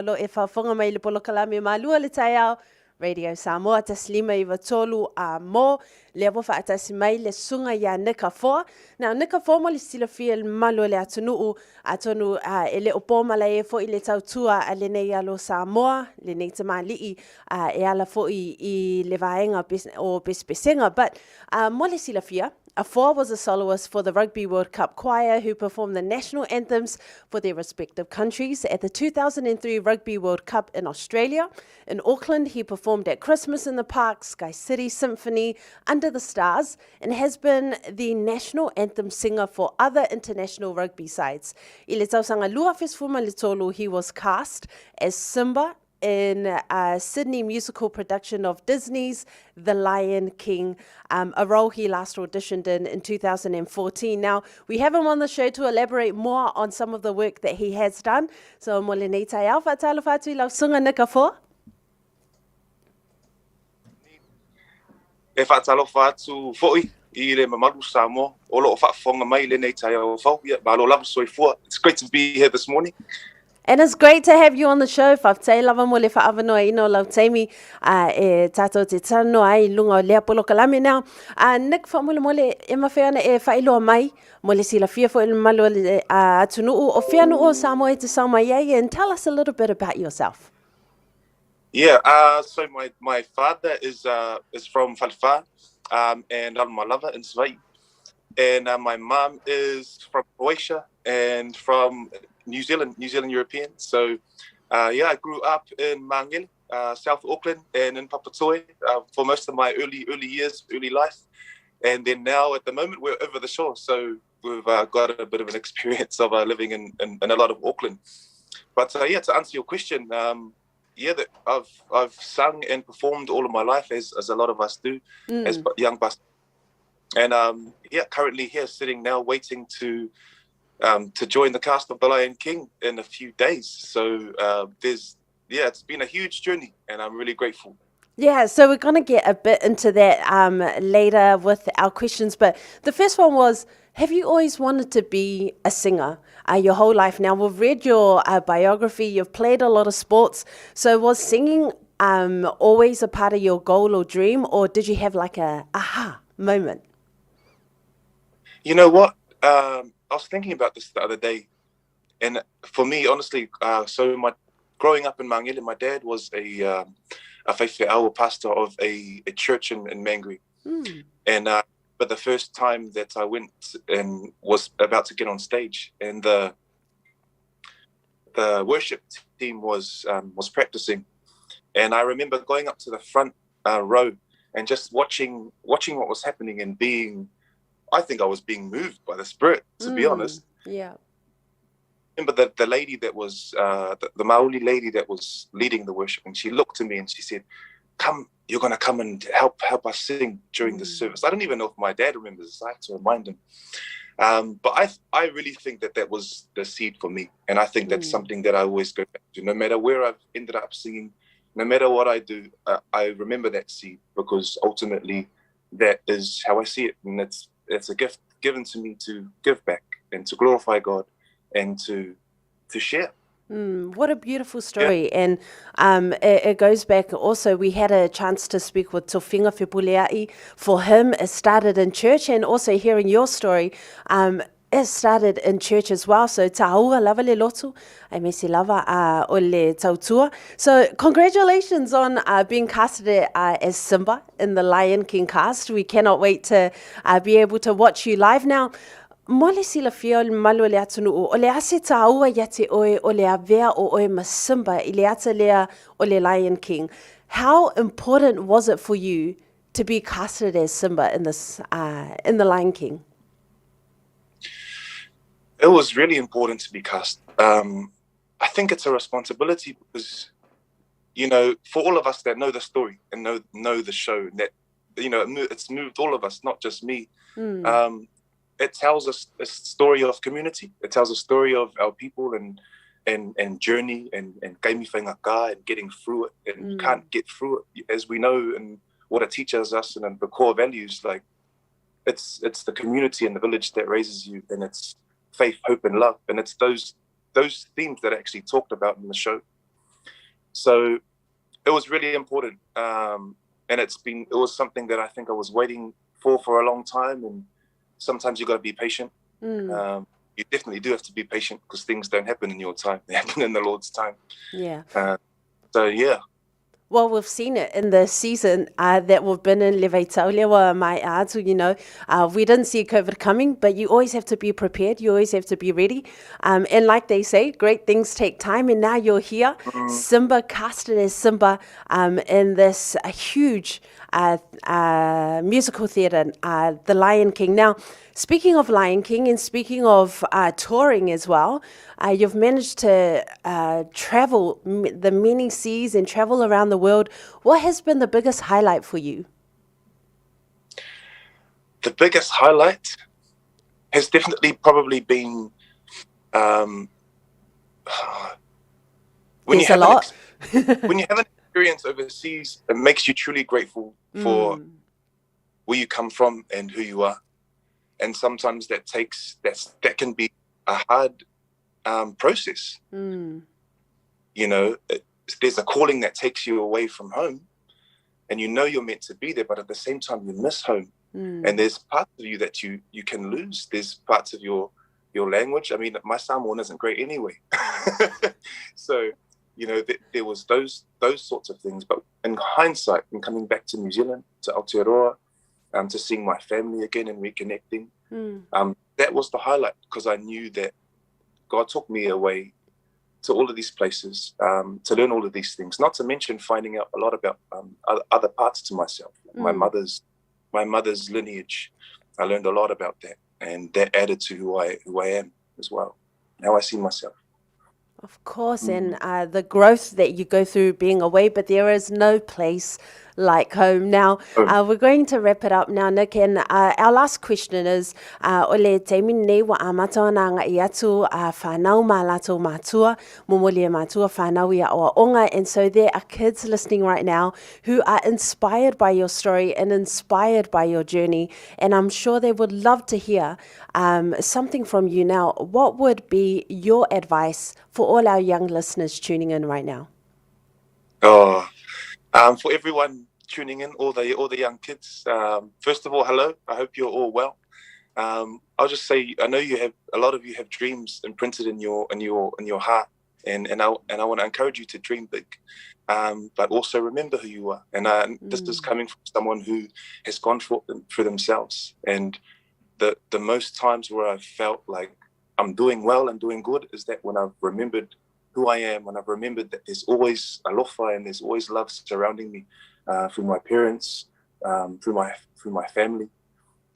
Lo e whawhonga mai le polo kalame malua le tai au, Radio Samoa, taslima I watolu a mo, le apo whaatasi mai le sunga ia Nick Afoa. Now, Nick Afoa mo le sila fia le malua le atunuu, atonu e le opoma la e fo I le tautua a le nei alo Samoa, le nei tama lii e ala fo I le vaenga o bespesenga, but mo le sila fia, Afoa was a soloist for the Rugby World Cup choir who performed the national anthems for their respective countries. At the 2003 Rugby World Cup in Australia, in Auckland, he performed at Christmas in the Park, Sky City Symphony, Under the Stars, and has been the national anthem singer for other international rugby sides. I le tausanga lua fesfuma le tolu, he was cast as Simba in a Sydney musical production of Disney's The Lion King, a role he last auditioned in 2014. Now, we have him on the show to elaborate more on some of the work that he has done. So, mo le nei tai au whaatalo whātui lau sunga Nick Afoa. E whaatalo whātu fo'i I le mamalu Samoa, o loo whaafonga mai le nei tai au whau, ma lo lavu soifua. It's great to be here this morning. And it's great to have you on the show. Whaftai lava mo le whaavanoa ino lau teimi e tātou te tano ai lunga o lea polo kalame. Now, Nick, whamule mo le e mawhiana e whailoa mai mo le sila fia fo il malu atunuu o whianu o Samoa te Samoa iei, and tell us a little bit about yourself. Yeah, so my father is from Whaliwha, and Almalava in Svai. And my mom is from Croatia and from New Zealand European. So, I grew up in Mangele, South Auckland, and in Papatoe for most of my early years, early life. And then now, at the moment, we're over the shore. So we've got a bit of an experience of living in a lot of Auckland. But to answer your question, that I've sung and performed all of my life, as a lot of us do, as young bus. And currently here, sitting now, waiting to join the cast of The Lion King in a few days. So it's been a huge journey, and I'm really grateful. Yeah, so we're going to get a bit into that later with our questions. But the first one was, have you always wanted to be a singer your whole life? Now, we've read your biography. You've played a lot of sports. So was singing always a part of your goal or dream, or did you have like a aha moment? You know what? I was thinking about this the other day. And for me, honestly, so growing up in Mangele, my dad was a whaiwheau pastor of a church in Mangere. And but the first time that I went and was about to get on stage, and the worship team was practicing, and I remember going up to the front row and just watching what was happening and I think I was being moved by the Spirit, to be honest. Yeah. Remember the lady that was the Maoli lady that was leading the worship, and she looked at me and she said, "Come, you're going to come and help us sing during this service." I don't even know if my dad remembers this. I have to remind him. But I really think that was the seed for me, and I think that's something that I always go back to. No matter where I've ended up singing, no matter what I do, I remember that seed, because ultimately that is how I see it, and it's a gift given to me to give back and to glorify God and to share. What a beautiful story. Yeah. And it goes back also, we had a chance to speak with Tofinga Whipuleai. For him, it started in church, and also hearing your story, it started in church as well. So taua lava le lotu, ai me se lava o le tautua. So congratulations on being casted as Simba in the Lion King cast. We cannot wait to be able to watch you live. Now, mo le sila fia o le malu le atunuu, o le ase taua ia te oe o le avea o oe ma Simba I le ata lea o le Lion King. How important was it for you to be casted as Simba in the Lion King? It was really important to be cast. I think it's a responsibility because, for all of us that know the story and know the show, that, it's moved all of us, not just me. It tells us a story of community. It tells a story of our people and journey and kaimi whaingaka and getting through it. And you can't get through it, as we know, and what it teaches us and the core values. Like it's the community and the village that raises you, and it's faith, hope, and love. And it's those themes that are actually talked about in the show. So it was really important. And it was something that I think I was waiting for a long time. And sometimes you got to be patient. You definitely do have to be patient because things don't happen in your time. They happen in the Lord's time. Yeah. So, yeah. Well, we've seen it in the season that we've been in Levaitaulewa, my atu, we didn't see COVID coming, but you always have to be prepared. You always have to be ready. And like they say, great things take time. And now you're here, Simba, casted as Simba in this huge musical theatre, The Lion King. Now, speaking of Lion King and speaking of touring as well, you've managed to travel the many seas and travel around the world. What has been the biggest highlight for you? The biggest highlight has definitely probably been when you have an experience overseas, it makes you truly grateful for where you come from and who you are. And sometimes that can be a hard process. There's a calling that takes you away from home, and you're meant to be there, but at the same time you miss home. And there's parts of you that you can lose. There's parts of your language. I mean, my Samoan isn't great anyway. So there was those sorts of things. But in hindsight, in coming back to New Zealand, to Aotearoa, to seeing my family again and reconnecting, that was the highlight, because I knew that God took me away to all of these places to learn all of these things, not to mention finding out a lot about other parts to myself. My mother's lineage. I learned a lot about that, and that added to who I am as well, how I see myself. Of course, and the growth that you go through being away, but there is no place like home. Now, we're going to wrap it up now, Nick, and our last question is, ole te mine wa amata na nga iatu whanau ma lato matua, momoli matua whanau ia o onga, and so there are kids listening right now who are inspired by your story and inspired by your journey, and I'm sure they would love to hear something from you now. What would be your advice for all our young listeners tuning in right now? For everyone tuning in, all the young kids, first of all, hello. I hope you're all well. I'll just say, I know a lot of you have dreams imprinted in your heart, and I want to encourage you to dream big, but also remember who you are. And this is coming from someone who has gone for themselves. And the most times where I've felt like I'm doing well and doing good is that when I've remembered who I am, when I've remembered that there's always alofa and there's always love surrounding me, through my parents, through my family,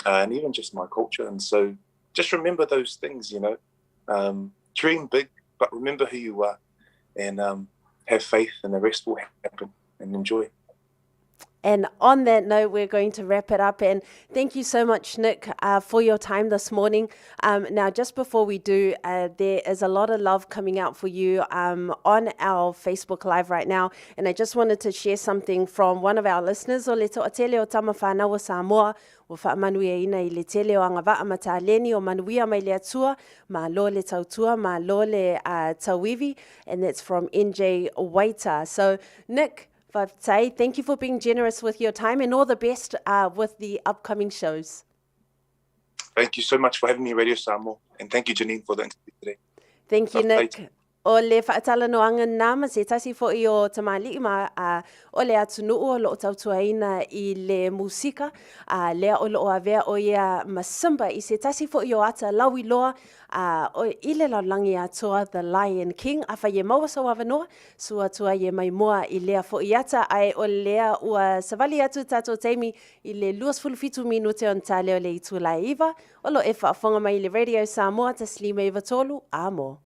and even just my culture. And so just remember those things, dream big, but remember who you are, and have faith, and the rest will happen, and enjoy. And on that note, we're going to wrap it up. And thank you so much, Nick, for your time this morning. Now, just before we do, there is a lot of love coming out for you on our Facebook Live right now. And I just wanted to share something from one of our listeners. O le toa tele o tama whanau o Samoa, o whaamanuia ina I le tele o anga waa mataleni o manuia mai le atua, ma lo le tautua, ma lo le tauivi. And that's from NJ Waiter. So, Nick, thank you for being generous with your time, and all the best with the upcoming shows. Thank you so much for having me, Radio Samoa, and thank you, Janine, for the interview today. Thank you, Nick. O le whaatala no anga nama se tasi fo I o tamali ma o le atunu o lo tautuaina I le musika lea o lo avea o ia Simba I se tasi fo I o ata lawi loa o I le laulangi atoa The Lion King a whaie maua sa wawanoa sua tua ye mai moa I lea fo I ata ai o lea ua savali atu tato teimi I le 25 minute on tale o le itulai iwa o lo e whaafonga mai le Radio Samoa Taslima Iwa Tolu a mo.